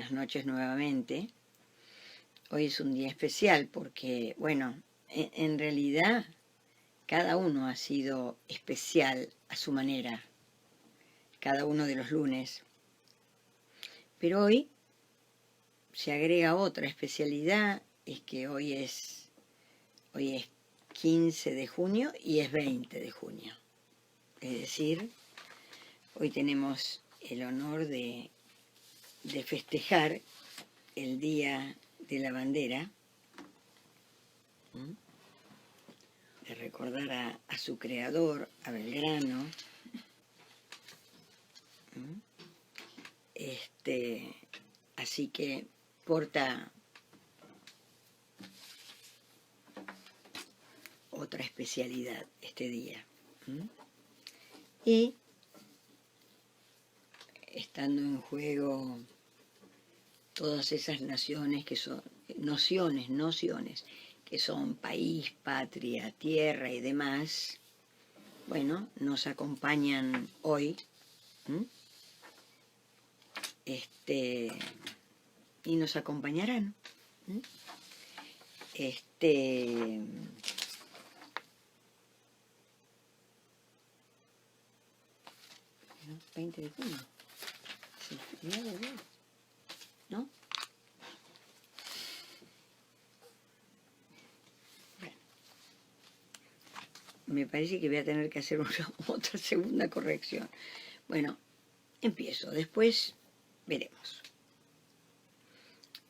buenas noches nuevamente. Hoy es un día especial porque, bueno, en realidad cada uno ha sido especial a su manera, cada uno de los lunes. Pero hoy se agrega otra especialidad, es que hoy es 15 de junio y es 20 de junio. Es decir, hoy tenemos el honor de festejar el Día de la Bandera, de recordar a su creador, a Belgrano. Así que porta otra especialidad este día. Y estando en juego todas esas naciones que son nociones que son país, patria, tierra y demás, bueno, nos acompañan hoy, y nos acompañarán. 20 de junio. Sí, día de hoy, ¿no? Bueno, me parece que voy a tener que hacer otra segunda corrección. Bueno, empiezo, después veremos.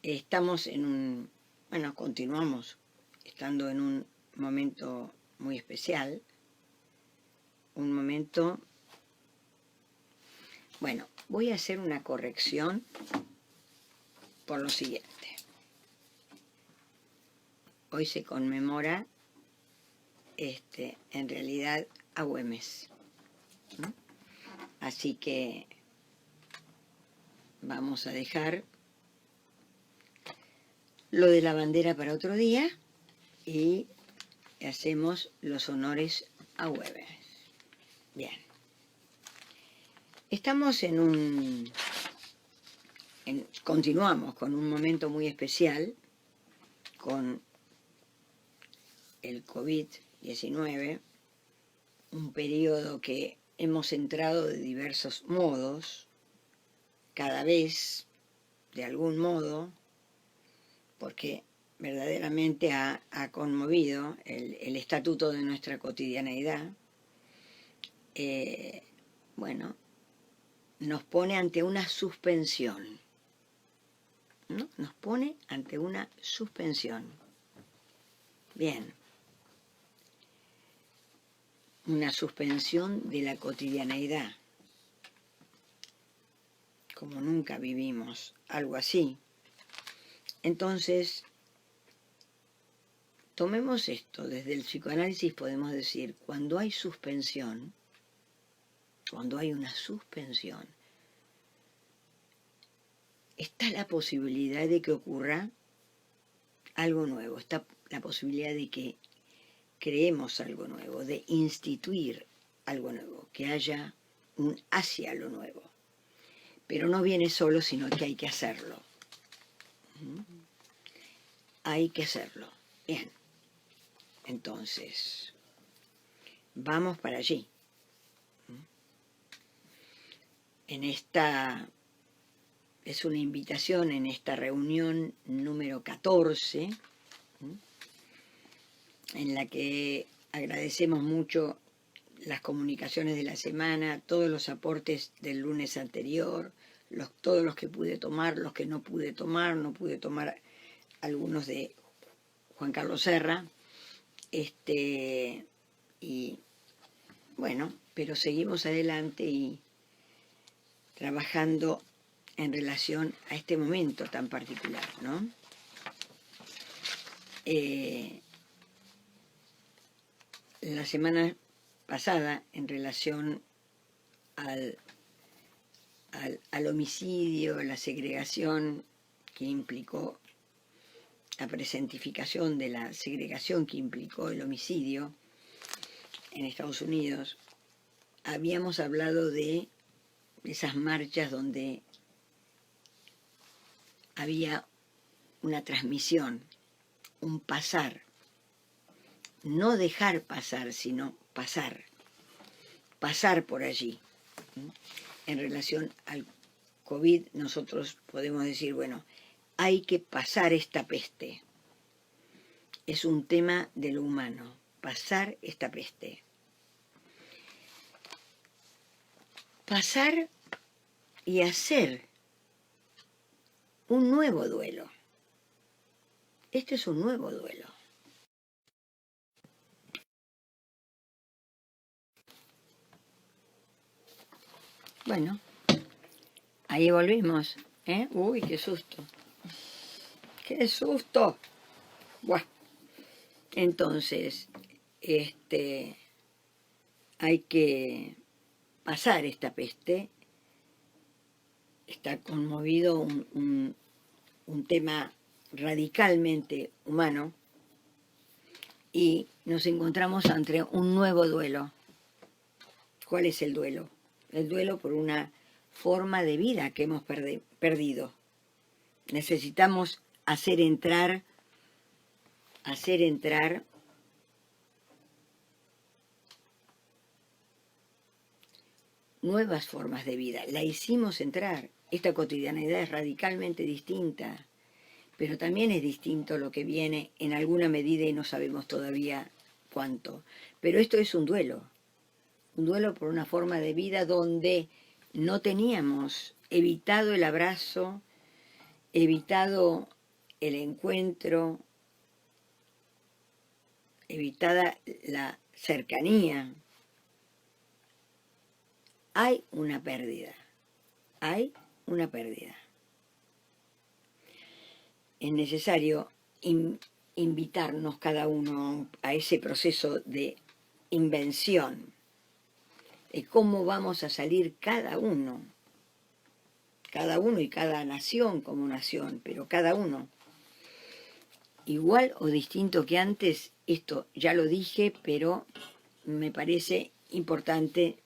Estamos continuamos estando en un momento muy especial, un momento. Bueno, voy a hacer una corrección por lo siguiente. Hoy se conmemora, en realidad, a Güemes, ¿no? Así que vamos a dejar lo de la bandera para otro día y hacemos los honores a Güemes. Bien. Estamos continuamos con un momento muy especial, con el COVID-19, un periodo que hemos entrado de diversos modos, cada vez, de algún modo, porque verdaderamente ha conmovido el estatuto de nuestra cotidianeidad. Bueno, nos pone ante una suspensión, ¿no? Nos pone ante una suspensión. Bien. Una suspensión de la cotidianeidad. Como nunca vivimos algo así. Entonces, tomemos esto. Desde el psicoanálisis podemos decir, cuando hay suspensión, cuando hay una suspensión, está la posibilidad de que ocurra algo nuevo, está la posibilidad de que creemos algo nuevo, de instituir algo nuevo, que haya un hacia lo nuevo. Pero no viene solo, sino que hay que hacerlo. Hay que hacerlo. Bien. Entonces, vamos para allí. Es una invitación en esta reunión número 14, en la que agradecemos mucho las comunicaciones de la semana, todos los aportes del lunes anterior, todos los que pude tomar, los que no pude tomar algunos de Juan Carlos Serra, y bueno, pero seguimos adelante y trabajando en relación a este momento tan particular, ¿no? La semana pasada, en relación al homicidio, la segregación que implicó, la presentificación de la segregación que implicó el homicidio en Estados Unidos, habíamos hablado de esas marchas donde había una transmisión, un pasar, no dejar pasar, sino pasar por allí. En relación al COVID, nosotros podemos decir, bueno, hay que pasar esta peste. Es un tema de lo humano, pasar esta peste. Pasar y hacer un nuevo duelo. Este es un nuevo duelo. Bueno, ahí volvimos, ¿eh? Uy, qué susto. ¡Qué susto! Buah. Entonces, hay que pasar esta peste. Está conmovido un tema radicalmente humano y nos encontramos ante un nuevo duelo. ¿Cuál es el duelo? El duelo por una forma de vida que hemos perdido. Necesitamos hacer entrar nuevas formas de vida. La hicimos entrar. Esta cotidianidad es radicalmente distinta, pero también es distinto lo que viene en alguna medida y no sabemos todavía cuánto. Pero esto es un duelo por una forma de vida donde no teníamos evitado el abrazo, evitado el encuentro, evitada la cercanía. Hay una pérdida. Es necesario invitarnos cada uno a ese proceso de invención, de cómo vamos a salir cada uno y cada nación como nación, pero cada uno. Igual o distinto que antes, esto ya lo dije, pero me parece importante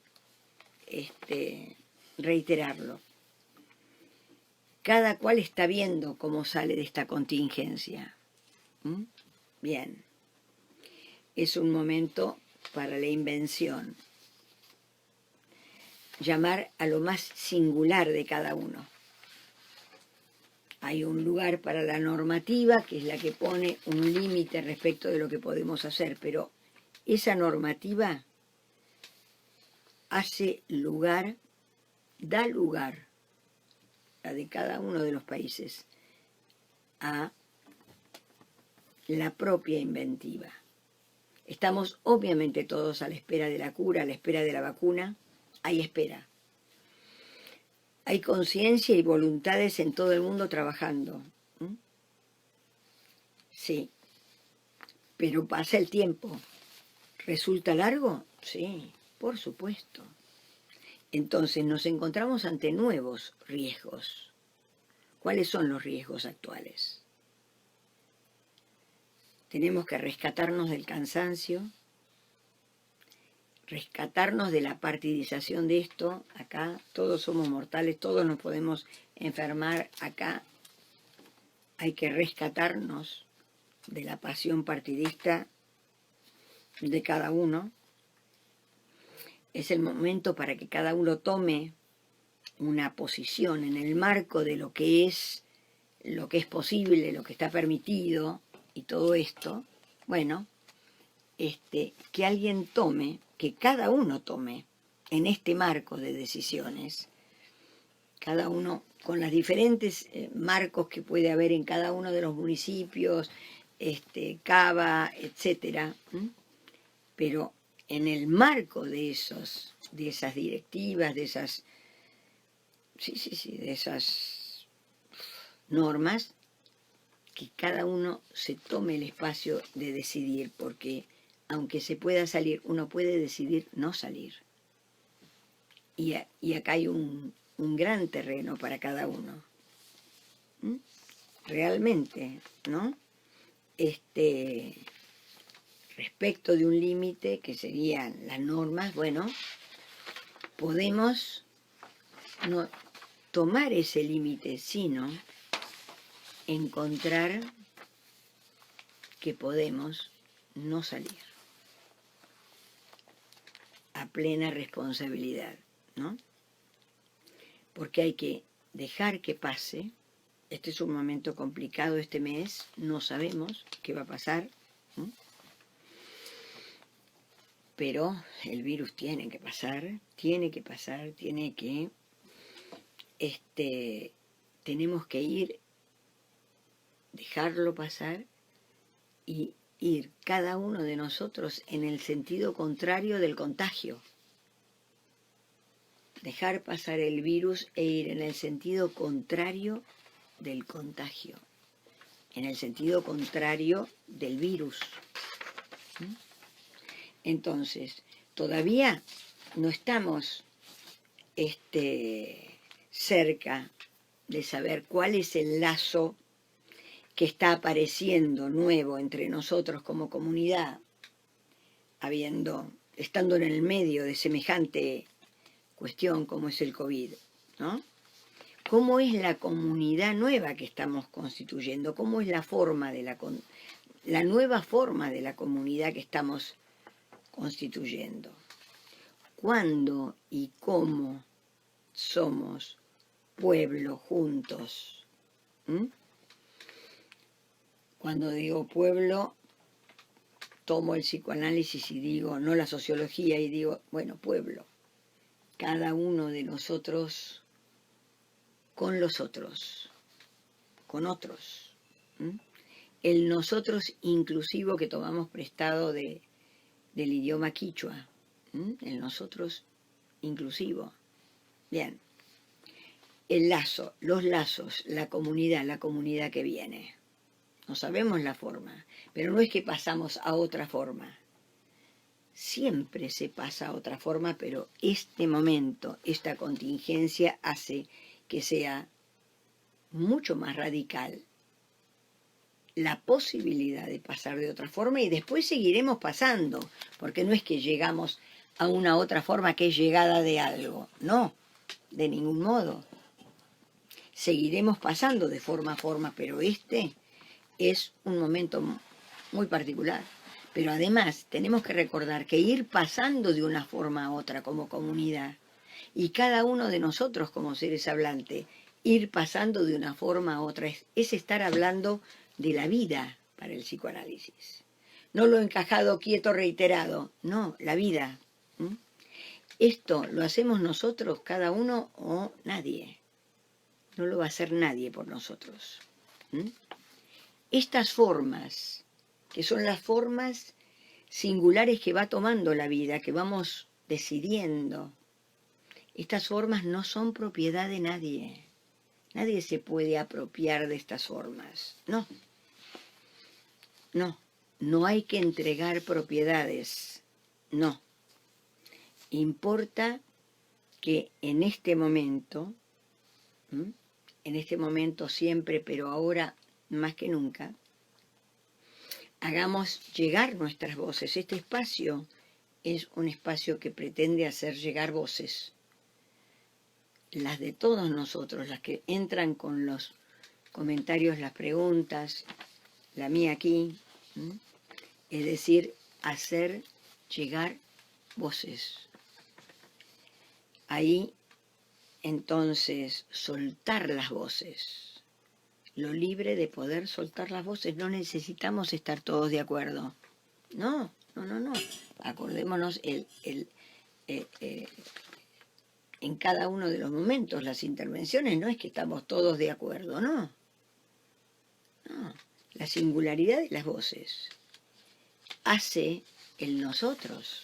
reiterarlo. Cada cual está viendo cómo sale de esta contingencia. Bien. Es un momento para la invención. Llamar a lo más singular de cada uno. Hay un lugar para la normativa, que es la que pone un límite respecto de lo que podemos hacer, pero esa normativa da lugar, la de cada uno de los países, a la propia inventiva. Estamos obviamente todos a la espera de la cura, a la espera de la vacuna. Hay espera. Hay conciencia y voluntades en todo el mundo trabajando. Sí. Pero pasa el tiempo. ¿Resulta largo? Sí, por supuesto. Entonces nos encontramos ante nuevos riesgos. ¿Cuáles son los riesgos actuales? Tenemos que rescatarnos del cansancio, rescatarnos de la partidización de esto. Acá todos somos mortales, todos nos podemos enfermar. Acá hay que rescatarnos de la pasión partidista de cada uno. Es el momento para que cada uno tome una posición en el marco de lo que es posible, lo que está permitido y todo esto. Bueno, que alguien tome, que cada uno tome en este marco de decisiones, cada uno con los diferentes marcos que puede haber en cada uno de los municipios, Cava, etcétera, pero en el marco de esas directivas, de esas normas, que cada uno se tome el espacio de decidir, porque aunque se pueda salir, uno puede decidir no salir. Y acá hay un gran terreno para cada uno. Realmente, ¿no? Respecto de un límite, que serían las normas, bueno, podemos no tomar ese límite, sino encontrar que podemos no salir a plena responsabilidad, ¿no? Porque hay que dejar que pase. Este es un momento complicado este mes, no sabemos qué va a pasar, ¿no? Pero el virus tiene que pasar, tenemos que ir, dejarlo pasar y ir cada uno de nosotros en el sentido contrario del contagio. Dejar pasar el virus e ir en el sentido contrario del contagio, en el sentido contrario del virus. Entonces, todavía no estamos cerca de saber cuál es el lazo que está apareciendo nuevo entre nosotros como comunidad, estando en el medio de semejante cuestión como es el COVID, ¿no? ¿Cómo es la comunidad nueva que estamos constituyendo? ¿Cómo es la forma de la nueva forma de la comunidad que estamos constituyendo? ¿Cuándo y cómo somos pueblo juntos? Cuando digo pueblo, tomo el psicoanálisis y digo, no la sociología, y digo, bueno, pueblo. Cada uno de nosotros con los otros, con otros. El nosotros inclusivo que tomamos prestado del idioma quichua. El nosotros inclusivo. Bien. El lazo, los lazos, la comunidad que viene. No sabemos la forma, pero no es que pasamos a otra forma. Siempre se pasa a otra forma, pero este momento, esta contingencia hace que sea mucho más radical la posibilidad de pasar de otra forma, y después seguiremos pasando, porque no es que llegamos a una otra forma que es llegada de algo, no, de ningún modo. Seguiremos pasando de forma a forma, pero este es un momento muy particular. Pero además tenemos que recordar que ir pasando de una forma a otra como comunidad, y cada uno de nosotros como seres hablantes, ir pasando de una forma a otra, es estar hablando de la vida para el psicoanálisis. No lo encajado, quieto, reiterado, no, la vida. Esto lo hacemos nosotros, cada uno, o nadie. No lo va a hacer nadie por nosotros. Estas formas, que son las formas singulares que va tomando la vida, que vamos decidiendo, estas formas no son propiedad de nadie. Nadie se puede apropiar de estas formas. No. No. No hay que entregar propiedades. No. Importa que en este momento siempre, pero ahora más que nunca, hagamos llegar nuestras voces. Este espacio es un espacio que pretende hacer llegar voces, las de todos nosotros, las que entran con los comentarios, las preguntas, la mía aquí, es decir, hacer llegar voces. Ahí, entonces, soltar las voces, lo libre de poder soltar las voces. No necesitamos estar todos de acuerdo. No. Acordémonos en cada uno de los momentos, las intervenciones, no es que estamos todos de acuerdo, no. La singularidad de las voces hace el nosotros.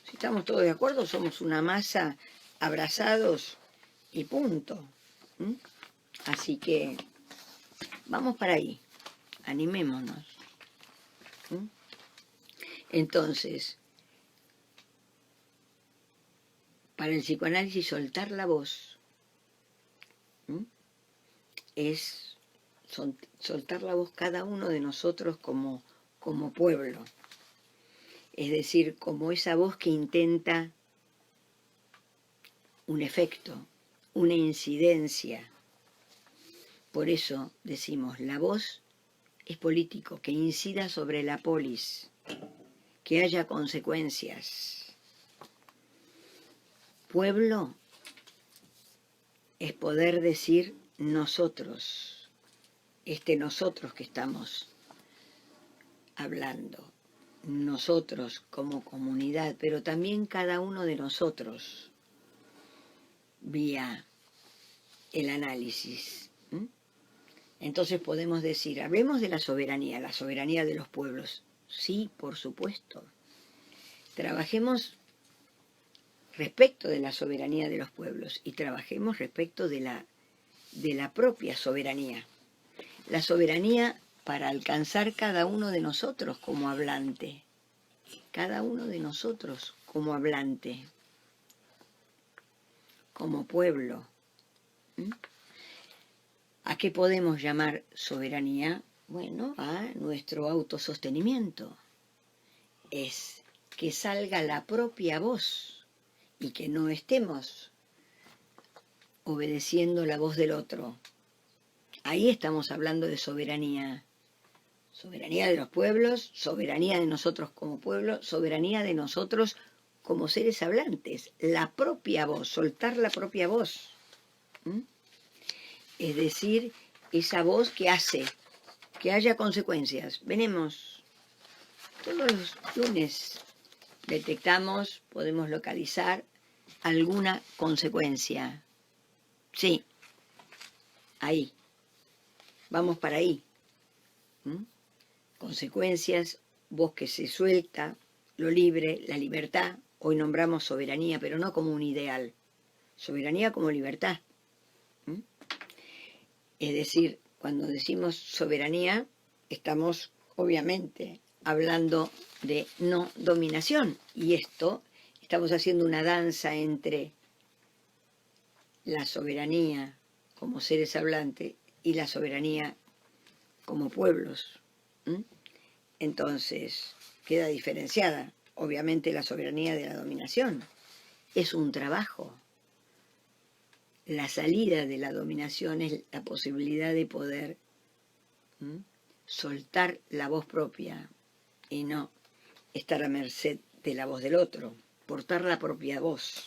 Si estamos todos de acuerdo, somos una masa, abrazados y punto. Así que vamos para ahí, animémonos. Entonces, para el psicoanálisis, soltar la voz es soltar la voz cada uno de nosotros como pueblo. Es decir, como esa voz que intenta un efecto, una incidencia, Por eso decimos, la voz es político, que incida sobre la polis, que haya consecuencias. Pueblo es poder decir nosotros, nosotros que estamos hablando, nosotros como comunidad, pero también cada uno de nosotros vía el análisis. Entonces podemos decir, hablemos de la soberanía de los pueblos. Sí, por supuesto. Trabajemos respecto de la soberanía de los pueblos y trabajemos respecto de la propia soberanía. La soberanía para alcanzar cada uno de nosotros como hablante. Cada uno de nosotros como hablante. Como pueblo. ¿A qué podemos llamar soberanía? Bueno, a nuestro autosostenimiento. Es que salga la propia voz y que no estemos obedeciendo la voz del otro. Ahí estamos hablando de soberanía. Soberanía de los pueblos, soberanía de nosotros como pueblo, soberanía de nosotros como seres hablantes. La propia voz, soltar la propia voz. Es decir, esa voz que hace que haya consecuencias. Venemos, todos los lunes detectamos, podemos localizar alguna consecuencia. Sí, ahí, vamos para ahí. Consecuencias, voz que se suelta, lo libre, la libertad. Hoy nombramos soberanía, pero no como un ideal. Soberanía como libertad. Es decir, cuando decimos soberanía, estamos obviamente hablando de no dominación. Y esto, estamos haciendo una danza entre la soberanía como seres hablantes y la soberanía como pueblos. Entonces, queda diferenciada, obviamente, la soberanía de la dominación. Es un trabajo. La salida de la dominación es la posibilidad de poder soltar la voz propia y no estar a merced de la voz del otro, portar la propia voz,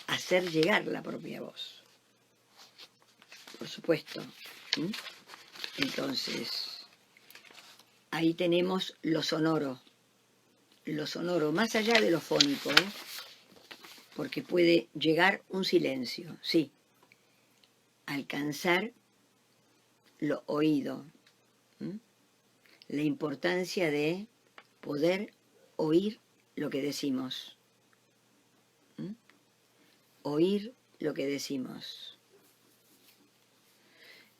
hacer llegar la propia voz, por supuesto. Entonces, ahí tenemos lo sonoro, más allá de lo fónico, porque puede llegar un silencio, sí, alcanzar lo oído, la importancia de poder oír lo que decimos, oír lo que decimos.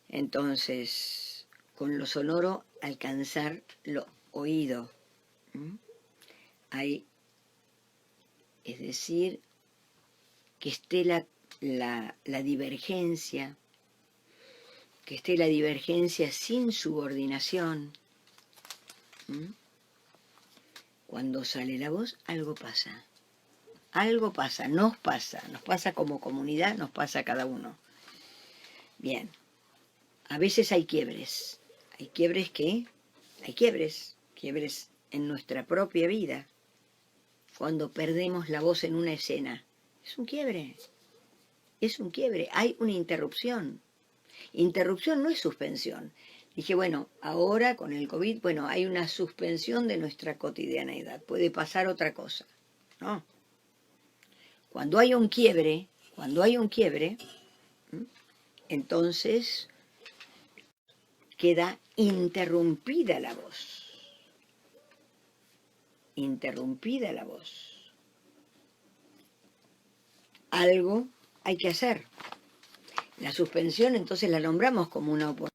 Entonces, con lo sonoro alcanzar lo oído. Hay, es decir, que esté la divergencia, que esté la divergencia sin subordinación. Cuando sale la voz, algo pasa. Algo pasa, nos pasa como comunidad, nos pasa a cada uno. Bien, a veces hay quiebres. Hay quiebres quiebres en nuestra propia vida. Cuando perdemos la voz en una escena, es un quiebre, hay una interrupción. Interrupción no es suspensión. Dije, bueno, ahora con el COVID, hay una suspensión de nuestra cotidianeidad, puede pasar otra cosa. No. Cuando hay un quiebre, entonces queda interrumpida la voz. Interrumpida la voz. Algo hay que hacer. La suspensión entonces la nombramos como una oportunidad.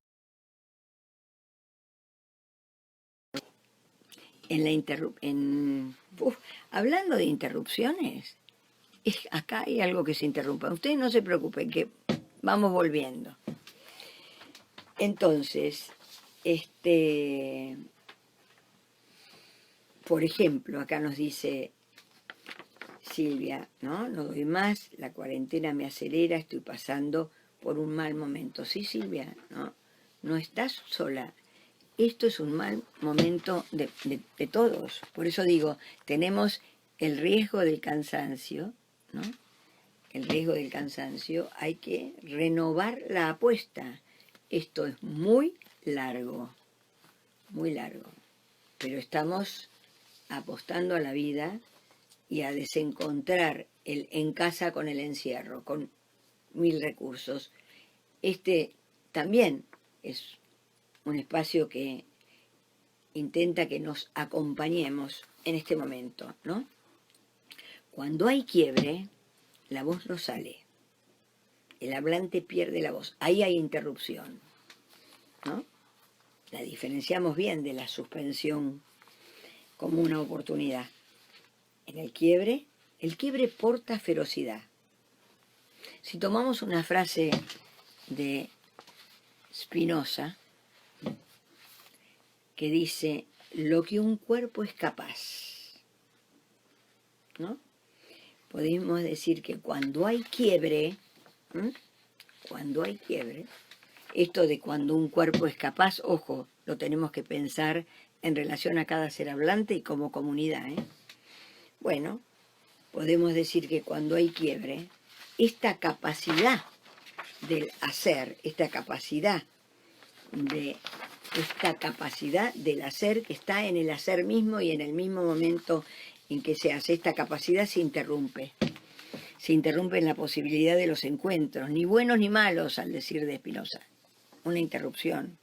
Hablando de interrupciones, acá hay algo que se interrumpa. Ustedes no se preocupen, que vamos volviendo. Entonces, por ejemplo, acá nos dice Silvia, ¿no? No doy más, la cuarentena me acelera, estoy pasando por un mal momento. Sí, Silvia, no, no estás sola. Esto es un mal momento de todos. Por eso digo, tenemos el riesgo del cansancio, ¿no? El riesgo del cansancio, hay que renovar la apuesta. Esto es muy largo, pero estamos apostando a la vida y a desencontrar el en casa con el encierro, con 1000 recursos. Este también es un espacio que intenta que nos acompañemos en este momento, ¿no? Cuando hay quiebre, la voz no sale. El hablante pierde la voz. Ahí hay interrupción, ¿no? La diferenciamos bien de la suspensión como una oportunidad. En el quiebre porta ferocidad. Si tomamos una frase de Spinoza, que dice, lo que un cuerpo es capaz, ¿no? Podemos decir que cuando hay quiebre, esto de cuando un cuerpo es capaz, ojo, lo tenemos que pensar en relación a cada ser hablante y como comunidad, ¿eh? Bueno, podemos decir que cuando hay quiebre, esta capacidad del hacer, esta capacidad del hacer que está en el hacer mismo y en el mismo momento en que se hace, esta capacidad se interrumpe. Se interrumpe en la posibilidad de los encuentros, ni buenos ni malos, al decir de Spinoza. Una interrupción.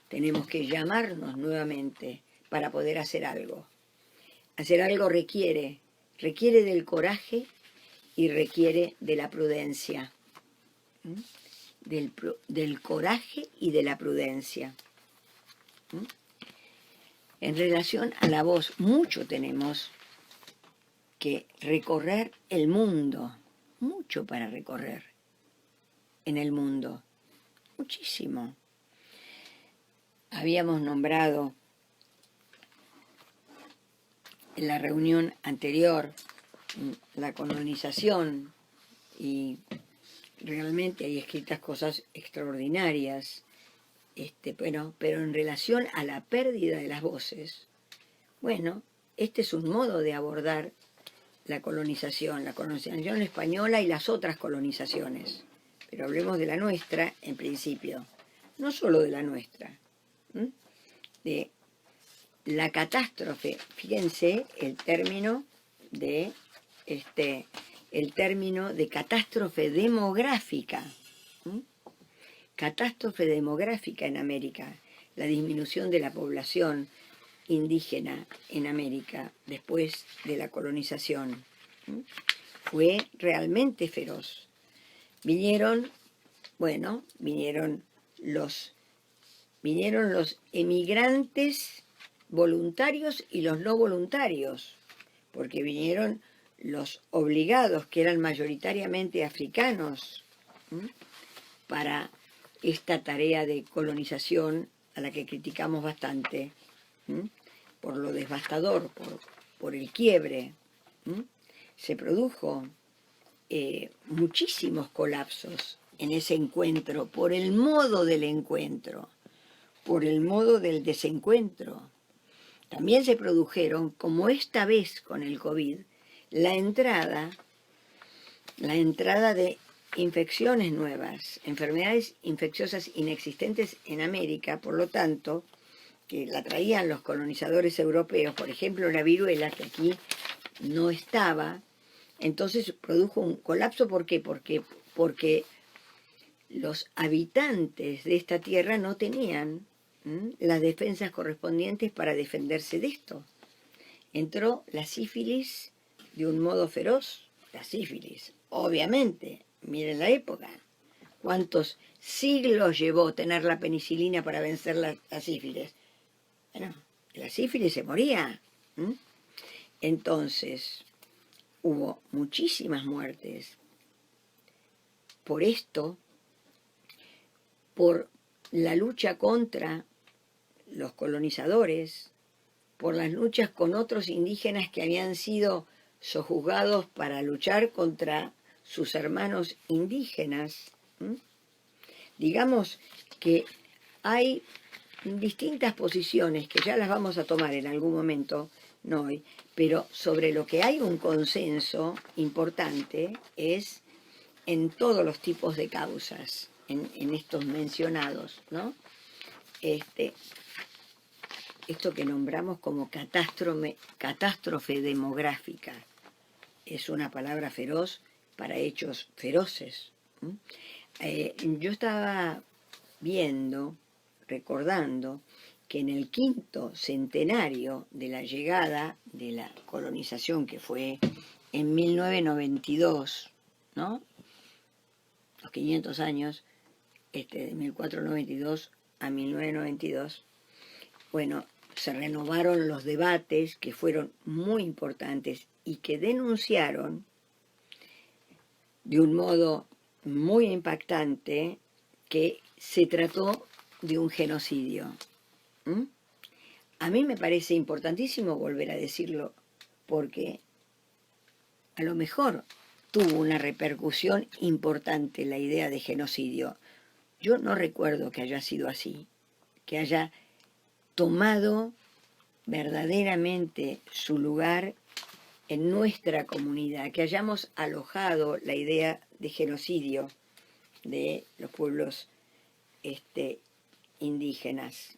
Tenemos que llamarnos nuevamente para poder hacer algo. Hacer algo requiere del coraje y requiere de la prudencia. Del coraje y de la prudencia. En relación a la voz, mucho tenemos que recorrer el mundo, mucho para recorrer en el mundo, muchísimo. Habíamos nombrado en la reunión anterior la colonización y realmente hay escritas cosas extraordinarias, pero en relación a la pérdida de las voces, bueno, este es un modo de abordar la colonización española y las otras colonizaciones. Pero hablemos de la nuestra en principio, no solo de la nuestra, de la catástrofe. Fíjense el término de catástrofe demográfica. Catástrofe demográfica en América, la disminución de la población indígena en América después de la colonización. Fue realmente feroz. Vinieron los emigrantes voluntarios y los no voluntarios, porque vinieron los obligados, que eran mayoritariamente africanos, para esta tarea de colonización a la que criticamos bastante, por lo devastador, por el quiebre. Se produjo muchísimos colapsos en ese encuentro, por el modo del encuentro, por el modo del desencuentro. También se produjeron, como esta vez con el COVID, la entrada de infecciones nuevas, enfermedades infecciosas inexistentes en América, por lo tanto, que la traían los colonizadores europeos, por ejemplo la viruela, que aquí no estaba. Entonces produjo un colapso. ¿Por qué? Porque los habitantes de esta tierra no tenían las defensas correspondientes para defenderse de esto. Entró la sífilis de un modo feroz. La sífilis, obviamente, miren la época. ¿Cuántos siglos llevó tener la penicilina para vencer la sífilis? Bueno, la sífilis se moría. Entonces, hubo muchísimas muertes por esto, por la lucha contra los colonizadores, por las luchas con otros indígenas que habían sido sojuzgados para luchar contra sus hermanos indígenas. Digamos que hay distintas posiciones que ya las vamos a tomar en algún momento, no hoy, pero sobre lo que hay un consenso importante es en todos los tipos de causas, en estos mencionados, ¿no? Esto que nombramos como catástrofe demográfica es una palabra feroz para hechos feroces. Yo estaba viendo, recordando, que en el 5º centenario de la llegada de la colonización, que fue en 1992, ¿no? Los 500 años, de 1492 a 1992, bueno, se renovaron los debates que fueron muy importantes y que denunciaron de un modo muy impactante que se trató de un genocidio. A mí me parece importantísimo volver a decirlo porque a lo mejor tuvo una repercusión importante la idea de genocidio. Yo no recuerdo que haya sido así, que haya tomado verdaderamente su lugar en nuestra comunidad, que hayamos alojado la idea de genocidio de los pueblos indígenas,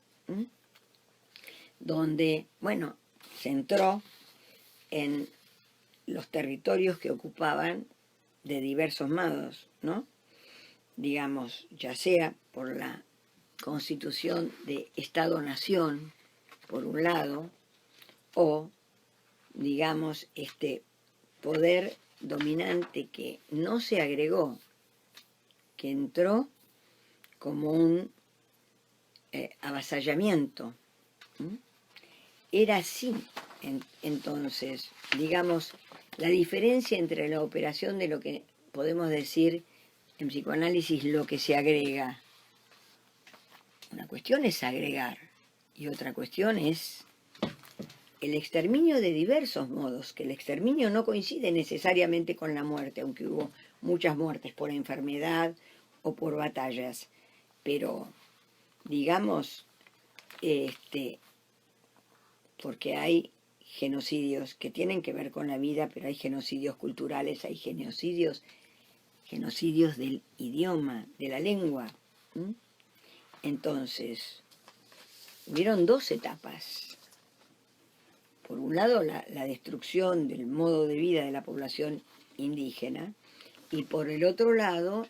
donde, bueno, se entró en los territorios que ocupaban de diversos modos, ¿no? Digamos, ya sea por la constitución de Estado-Nación, por un lado, o, digamos, este poder dominante que no se agregó, que entró como un avasallamiento. Era así, entonces, digamos, la diferencia entre la operación de lo que podemos decir en psicoanálisis lo que se agrega. Una cuestión es agregar y otra cuestión es el exterminio de diversos modos, que el exterminio no coincide necesariamente con la muerte, aunque hubo muchas muertes por enfermedad o por batallas, pero digamos, porque hay genocidios que tienen que ver con la vida, pero hay genocidios culturales, hay genocidios del idioma, de la lengua. Entonces, hubieron 2 etapas. Por un lado, la destrucción del modo de vida de la población indígena, y por el otro lado,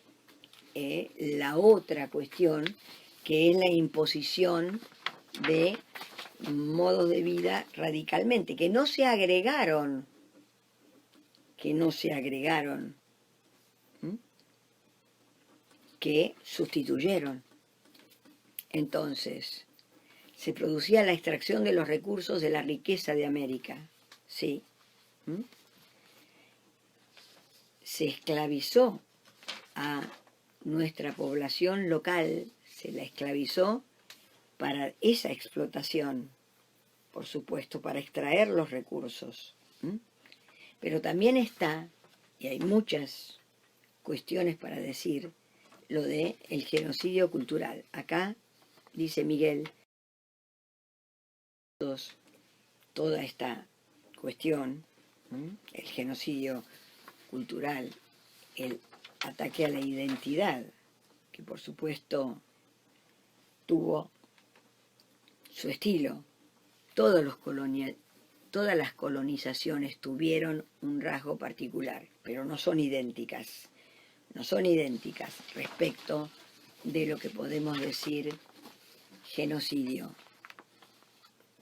la otra cuestión, que es la imposición de modos de vida radicalmente, que no se agregaron, que sustituyeron. Entonces, se producía la extracción de los recursos de la riqueza de América, ¿sí? Se esclavizó a nuestra población local, se la esclavizó para esa explotación, por supuesto, para extraer los recursos. Pero también está, y hay muchas cuestiones para decir, lo de el genocidio cultural. Acá, dice Miguel, toda esta cuestión, el genocidio cultural, el ataque a la identidad, que por supuesto tuvo su estilo. Todas las colonizaciones tuvieron un rasgo particular, pero no son idénticas respecto de lo que podemos decir genocidio.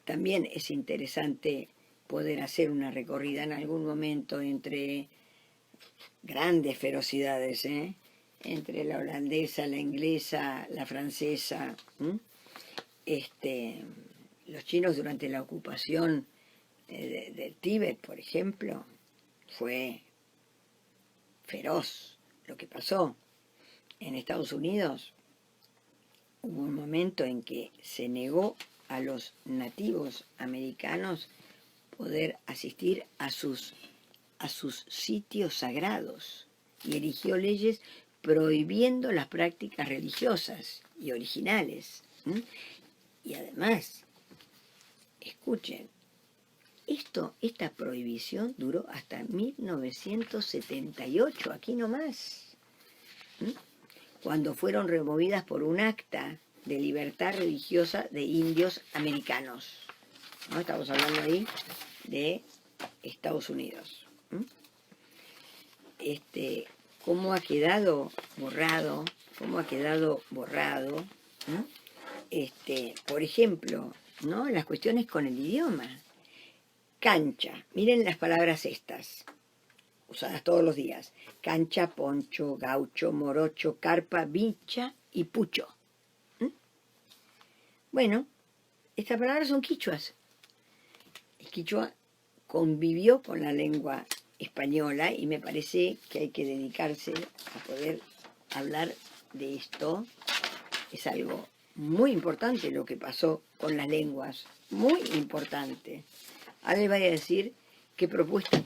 También es interesante poder hacer una recorrida en algún momento entre grandes ferocidades, entre la holandesa, la inglesa, la francesa. Los chinos durante la ocupación del Tíbet, por ejemplo, fue feroz lo que pasó. En Estados Unidos hubo un momento en que se negó a los nativos americanos poder asistir a sus sitios sagrados y eligió leyes prohibiendo las prácticas religiosas y originales. Y además, escuchen, esta prohibición duró hasta 1978, aquí nomás, cuando fueron removidas por un acta de libertad religiosa de indios americanos. ¿No? Estamos hablando ahí de Estados Unidos. ¿Cómo ha quedado borrado? Por ejemplo, ¿no? Las cuestiones con el idioma. Cancha, miren las palabras estas, usadas todos los días. Cancha, poncho, gaucho, morocho, carpa, vincha y pucho. Bueno, estas palabras son quichuas. El quichua convivió con la lengua española y me parece que hay que dedicarse a poder hablar de esto. Es algo muy importante lo que pasó con las lenguas, muy importante. Ahora les voy a decir qué propuesta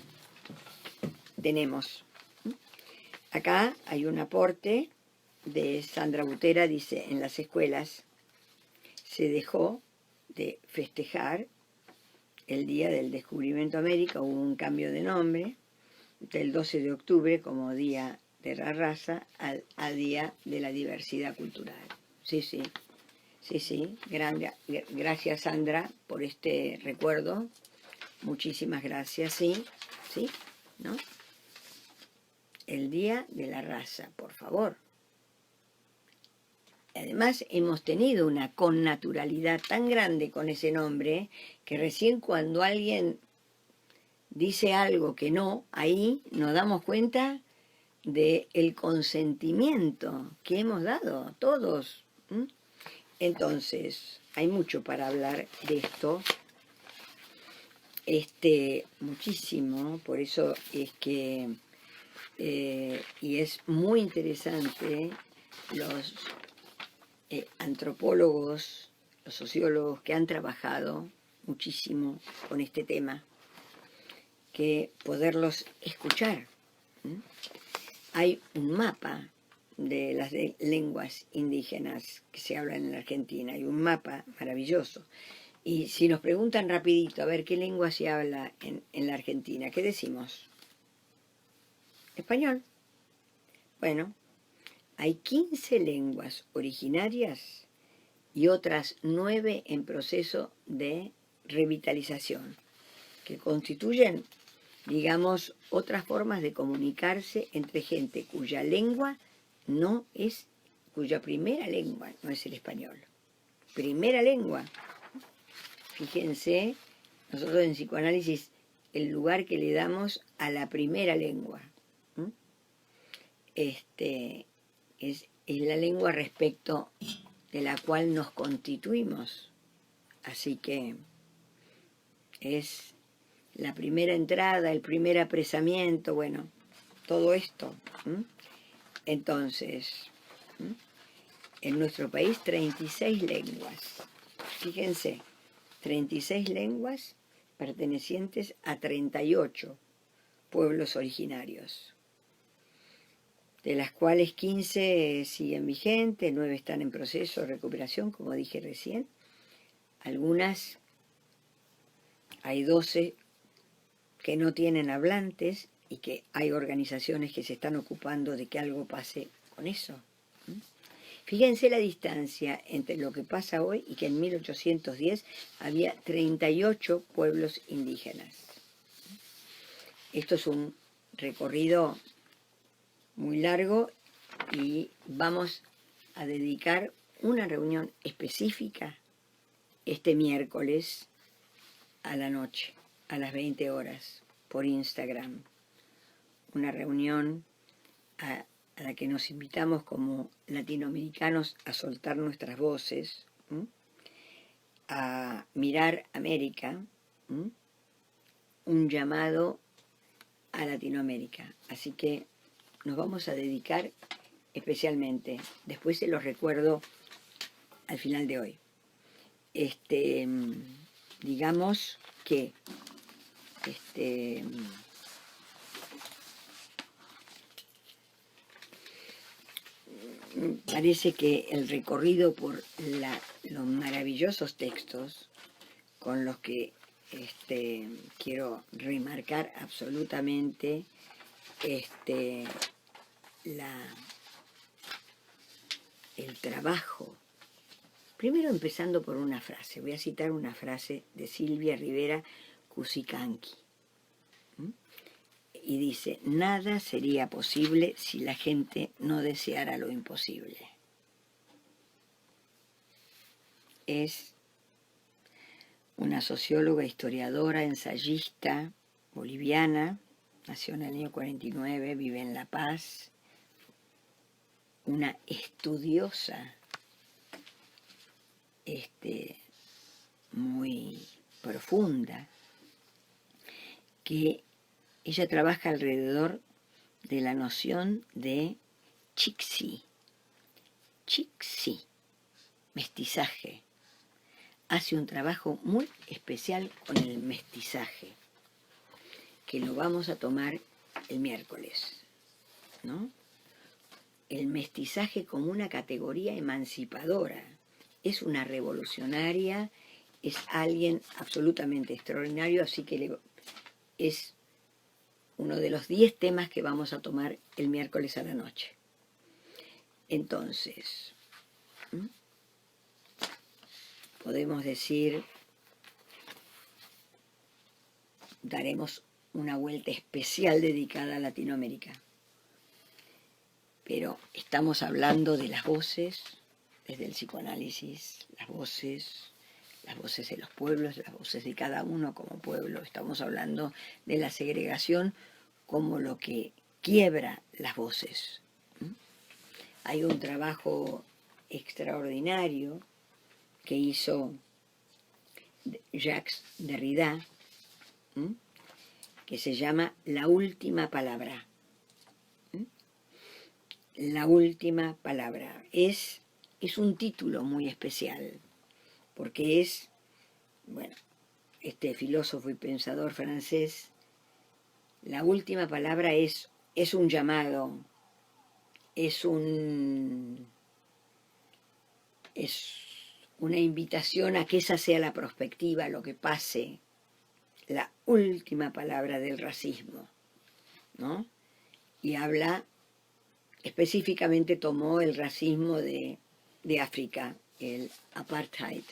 tenemos. Acá hay un aporte de Sandra Butera, dice, en las escuelas se dejó de festejar el Día del Descubrimiento de América, hubo un cambio de nombre, del 12 de octubre como Día de la Raza a Día de la Diversidad Cultural. Sí. Gracias, Sandra, por este recuerdo. Muchísimas gracias, sí, ¿no? El Día de la Raza, por favor. Además, hemos tenido una connaturalidad tan grande con ese nombre que recién cuando alguien dice algo que no, ahí nos damos cuenta del consentimiento que hemos dado todos. Entonces, hay mucho para hablar de esto. Muchísimo, por eso es que, y es muy interesante, los antropólogos, los sociólogos que han trabajado muchísimo con este tema, que poderlos escuchar. Hay un mapa de las lenguas indígenas que se hablan en la Argentina, hay un mapa maravilloso. Y si nos preguntan rapidito, a ver, ¿qué lengua se habla en la Argentina? ¿Qué decimos? Español. Bueno, hay 15 lenguas originarias y otras 9 en proceso de revitalización, que constituyen, digamos, otras formas de comunicarse entre gente cuya primera lengua no es el español. Primera lengua. Fíjense, nosotros en psicoanálisis, el lugar que le damos a la primera lengua. Es la lengua respecto de la cual nos constituimos. Así que es la primera entrada, el primer apresamiento, bueno, todo esto. Entonces, en nuestro país 36 lenguas. Fíjense. 36 lenguas pertenecientes a 38 pueblos originarios, de las cuales 15 siguen vigentes, 9 están en proceso de recuperación, como dije recién. Algunas, hay 12 que no tienen hablantes y que hay organizaciones que se están ocupando de que algo pase con eso. Fíjense la distancia entre lo que pasa hoy y que en 1810 había 38 pueblos indígenas. Esto es un recorrido muy largo y vamos a dedicar una reunión específica este miércoles a la noche, a las 20 horas, por Instagram. Una reunión a la que nos invitamos como latinoamericanos a soltar nuestras voces, a mirar América, un llamado a Latinoamérica. Así que nos vamos a dedicar especialmente, después se los recuerdo al final de hoy. Digamos que parece que el recorrido por los maravillosos textos con los que quiero remarcar absolutamente el trabajo. Primero empezando por una frase, voy a citar una frase de Silvia Rivera Cusicanqui. Y dice, nada sería posible si la gente no deseara lo imposible. Es una socióloga, historiadora, ensayista boliviana, nació en el año 49, vive en La Paz, una estudiosa muy profunda, que ella trabaja alrededor de la noción de Chixi, mestizaje. Hace un trabajo muy especial con el mestizaje, que lo vamos a tomar el miércoles, ¿no? El mestizaje como una categoría emancipadora. Es una revolucionaria, es alguien absolutamente extraordinario, así que es uno de los 10 temas que vamos a tomar el miércoles a la noche. Entonces, podemos decir, daremos una vuelta especial dedicada a Latinoamérica. Pero estamos hablando de las voces, desde el psicoanálisis, las voces de los pueblos, las voces de cada uno como pueblo. Estamos hablando de la segregación como lo que quiebra las voces. Hay un trabajo extraordinario que hizo Jacques Derrida, que se llama La última palabra. La última palabra. Es un título muy especial, porque es, bueno, este filósofo y pensador francés, la última palabra es un llamado, es una invitación a que esa sea la perspectiva, lo que pase, la última palabra del racismo, ¿no? Y habla, específicamente tomó el racismo de África, el apartheid.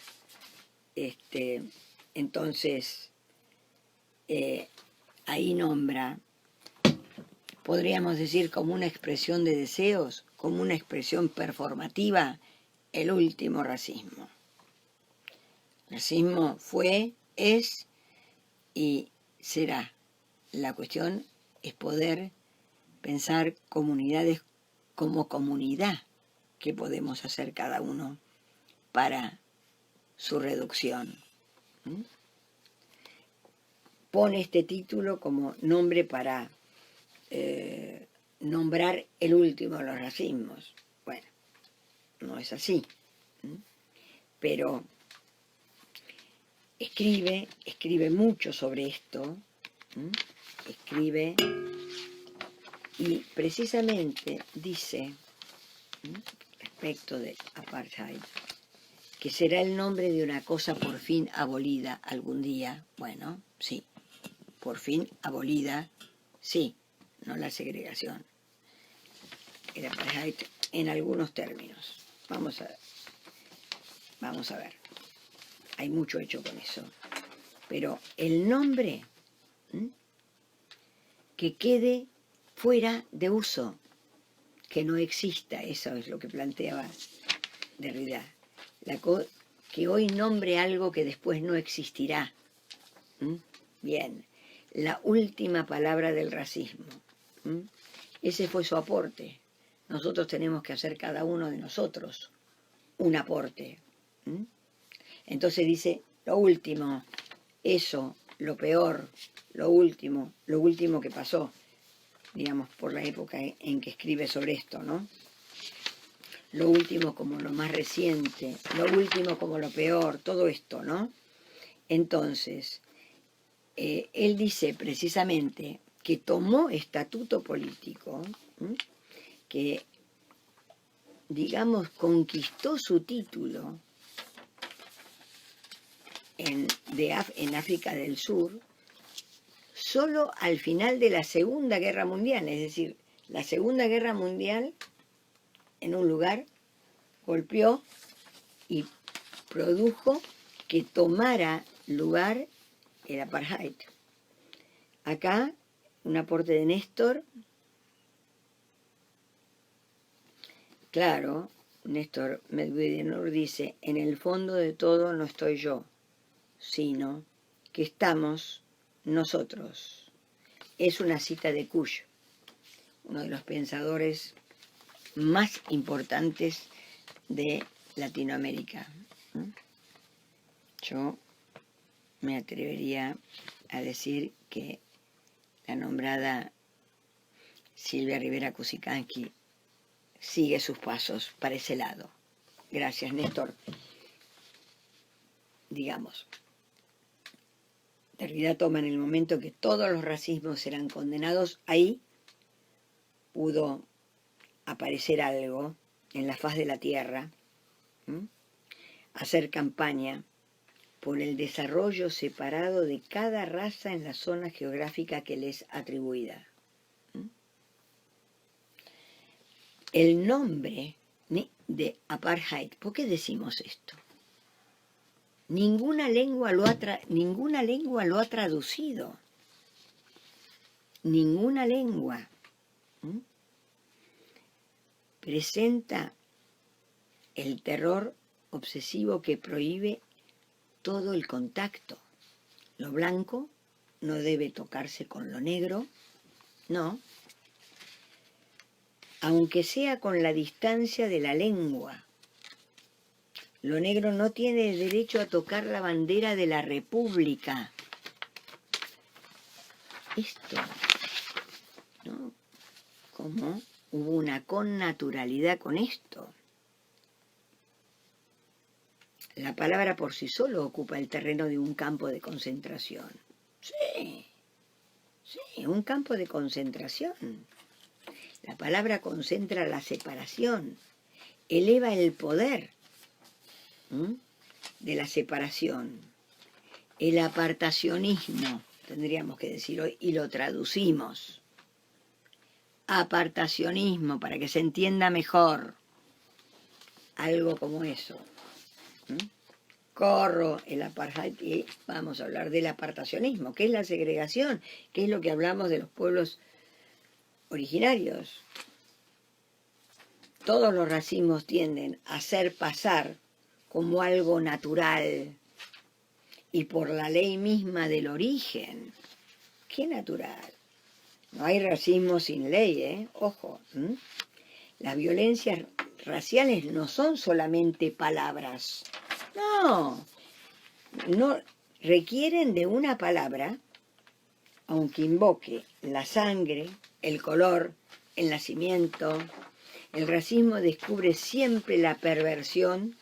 Entonces, ahí nombra, podríamos decir como una expresión de deseos, como una expresión performativa, el último racismo. El racismo fue, es y será. La cuestión es poder pensar comunidades como comunidad, qué podemos hacer cada uno para su reducción. Pone este título como nombre para nombrar el último de los racismos. Bueno, no es así, pero escribe mucho sobre esto, escribe y precisamente dice, respecto de apartheid, que será el nombre de una cosa por fin abolida algún día. Bueno, sí, por fin abolida, sí, no la segregación. El apartheid en algunos términos. Vamos a ver. Hay mucho hecho con eso. Pero el nombre que quede fuera de uso, que no exista, eso es lo que planteaba Derrida. Que hoy nombre algo que después no existirá. Bien, la última palabra del racismo. Ese fue su aporte. Nosotros tenemos que hacer cada uno de nosotros un aporte. Entonces dice, lo último, eso, lo peor, lo último que pasó, digamos, por la época en que escribe sobre esto, ¿no? Lo último como lo más reciente, lo último como lo peor, todo esto, ¿no? Entonces, él dice precisamente que tomó estatuto político, que digamos, conquistó su título en África del Sur solo al final de la Segunda Guerra Mundial, es decir, la Segunda Guerra Mundial en un lugar golpeó y produjo que tomara lugar el apartheid. Acá, un aporte de Néstor. Claro, Néstor Medvedenur dice, en el fondo de todo no estoy yo, sino que estamos nosotros. Es una cita de Kush, uno de los pensadores más importantes de Latinoamérica. Yo me atrevería a decir que la nombrada Silvia Rivera Kusikanski sigue sus pasos para ese lado. Gracias, Néstor. Digamos, Derrida toma en el momento que todos los racismos serán condenados, ahí pudo aparecer algo en la faz de la tierra, hacer campaña por el desarrollo separado de cada raza en la zona geográfica que les es atribuida. El nombre de apartheid, ¿por qué decimos esto? Ninguna lengua lo ha traducido. Ninguna lengua presenta el terror obsesivo que prohíbe todo el contacto. Lo blanco no debe tocarse con lo negro, no, aunque sea con la distancia de la lengua. Lo negro no tiene derecho a tocar la bandera de la República. Esto, ¿no? ¿Cómo hubo una connaturalidad con esto? La palabra por sí solo ocupa el terreno de un campo de concentración. Sí, un campo de concentración. La palabra concentra la separación, eleva el poder de la separación, el apartacionismo, tendríamos que decir hoy, y lo traducimos. Apartacionismo, para que se entienda mejor, algo como eso. Corro el apartheid y vamos a hablar del apartacionismo, que es la segregación, que es lo que hablamos de los pueblos originarios. Todos los racismos tienden a hacer pasar como algo natural y por la ley misma del origen. ¿Qué natural? No hay racismo sin ley, ojo. Las violencias raciales no son solamente palabras. No requieren de una palabra, aunque invoque la sangre, el color, el nacimiento. El racismo descubre siempre la perversión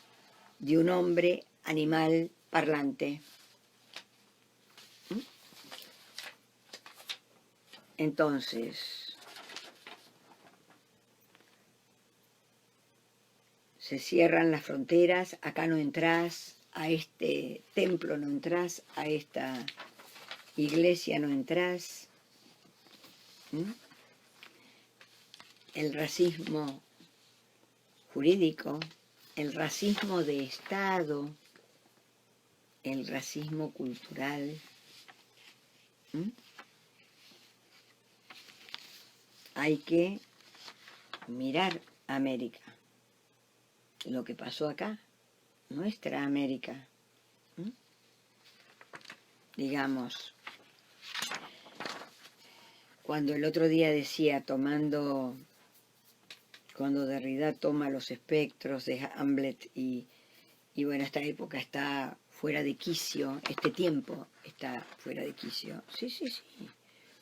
de un hombre animal parlante. Entonces, se cierran las fronteras, acá no entrás, a este templo no entrás, a esta iglesia no entrás. El racismo jurídico, el racismo de Estado, el racismo cultural. Hay que mirar América, lo que pasó acá, nuestra América. Digamos, cuando el otro día decía, cuando Derrida toma los espectros de Hamlet y bueno, esta época está fuera de quicio, este tiempo está fuera de quicio. Sí,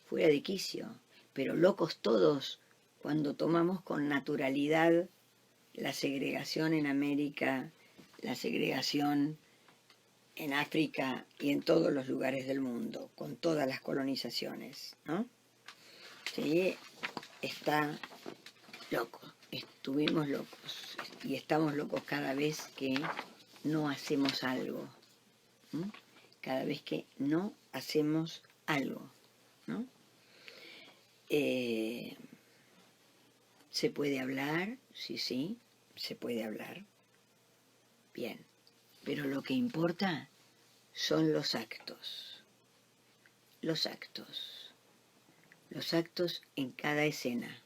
fuera de quicio. Pero locos todos cuando tomamos con naturalidad la segregación en América, la segregación en África y en todos los lugares del mundo, con todas las colonizaciones, ¿no? Sí, está loco, estuvimos locos. y estamos locos cada vez que no hacemos algo. ¿Mm? Cada vez que no hacemos algo, ¿no? ¿Se puede hablar? Sí, sí, se puede hablar. Bien, pero lo que importa son los actos. Los actos. Los actos en cada escena.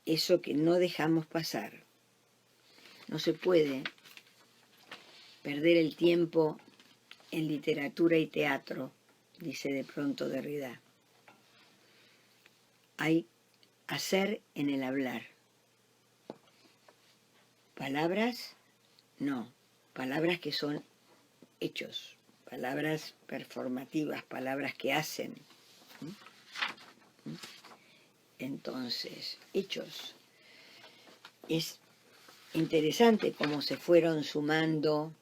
Eso que no dejamos pasar. No se puede perder el tiempo en literatura y teatro, dice de pronto Derrida. Hay hacer en el hablar. Palabras, no. Palabras que son hechos. Palabras performativas, palabras que hacen. Entonces, hechos. Es interesante cómo se fueron sumando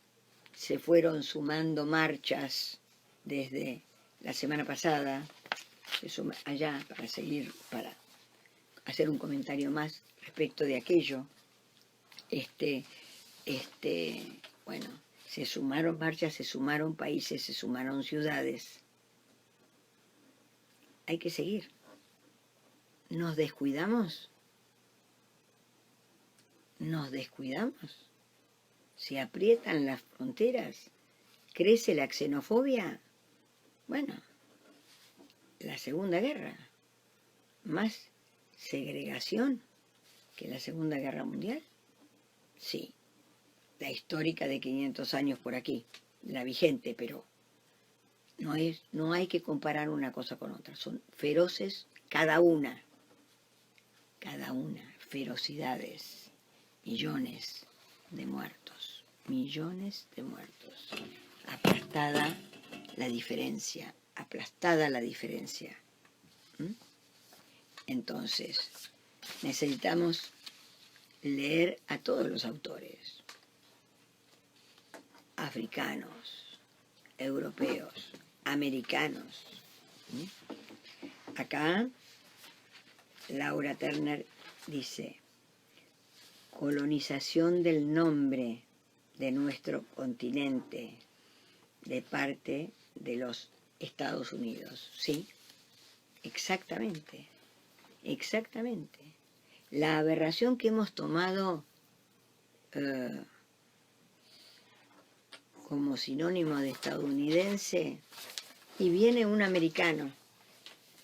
marchas desde la semana pasada, allá para hacer un comentario más respecto de aquello. Bueno, se sumaron marchas, se sumaron países, se sumaron ciudades. Hay que seguir. ¿Nos descuidamos? ¿Nos descuidamos? ¿Se aprietan las fronteras? ¿Crece la xenofobia? Bueno, la Segunda Guerra. ¿Más segregación que la Segunda Guerra Mundial? Sí, la histórica de 500 años por aquí, la vigente, pero no hay que comparar una cosa con otra. Son feroces cada una, ferocidades, millones de muertos, aplastada la diferencia. ¿Mm? Entonces, necesitamos leer a todos los autores, africanos, europeos, americanos. Acá, Laura Turner dice, colonización del nombre de nuestro continente de parte de los Estados Unidos. Sí, exactamente. La aberración que hemos tomado como sinónimo de estadounidense, y viene un americano.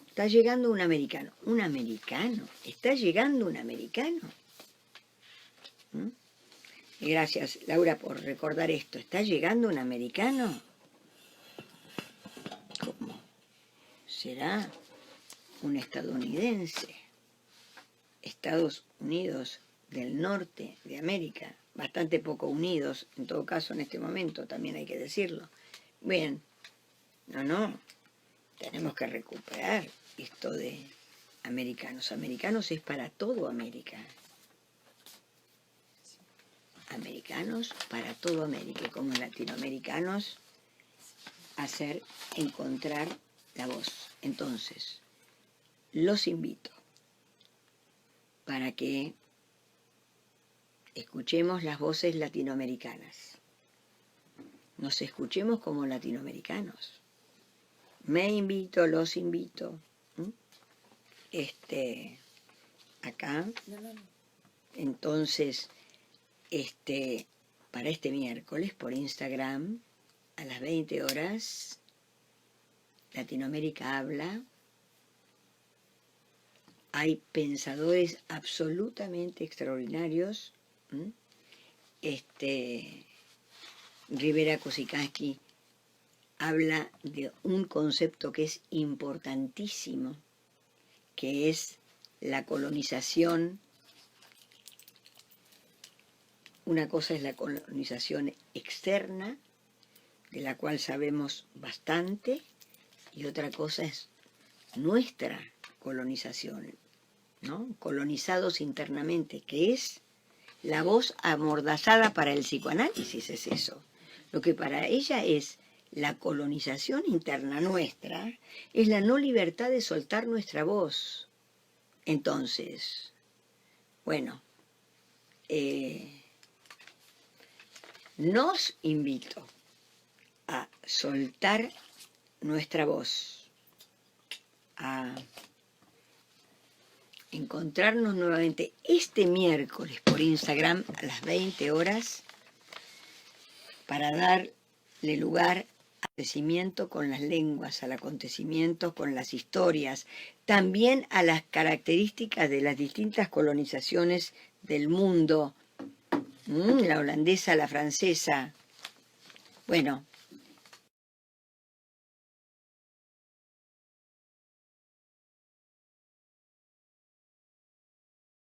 Está llegando un americano. ¿Un americano? ¿Está llegando un americano? ¿Mm? Y gracias, Laura, por recordar esto. ¿Está llegando un americano? ¿Cómo? ¿Será un estadounidense? Estados Unidos del norte de América, bastante poco unidos, en todo caso en este momento, también hay que decirlo. Bien, no, tenemos que recuperar esto de americanos. Americanos es para todo América. Americanos para todo América, como latinoamericanos, encontrar la voz. Entonces, los invito para que escuchemos las voces latinoamericanas. Nos escuchemos como latinoamericanos. Los invito. Acá. Entonces, para este miércoles por Instagram, a las 20 horas, Latinoamérica habla. Hay pensadores absolutamente extraordinarios. Rivera Kosikansky habla de un concepto que es importantísimo, que es la colonización. Una cosa es la colonización externa, de la cual sabemos bastante, y otra cosa es nuestra colonización, ¿no? Colonizados internamente, que es la voz amordazada para el psicoanálisis, es eso. Lo que para ella es la colonización interna nuestra, es la no libertad de soltar nuestra voz. Entonces, bueno, nos invito a soltar nuestra voz, a encontrarnos nuevamente este miércoles por Instagram a las 20 horas para darle lugar al acontecimiento con las lenguas, al acontecimiento con las historias, también a las características de las distintas colonizaciones del mundo, la holandesa, la francesa. Bueno,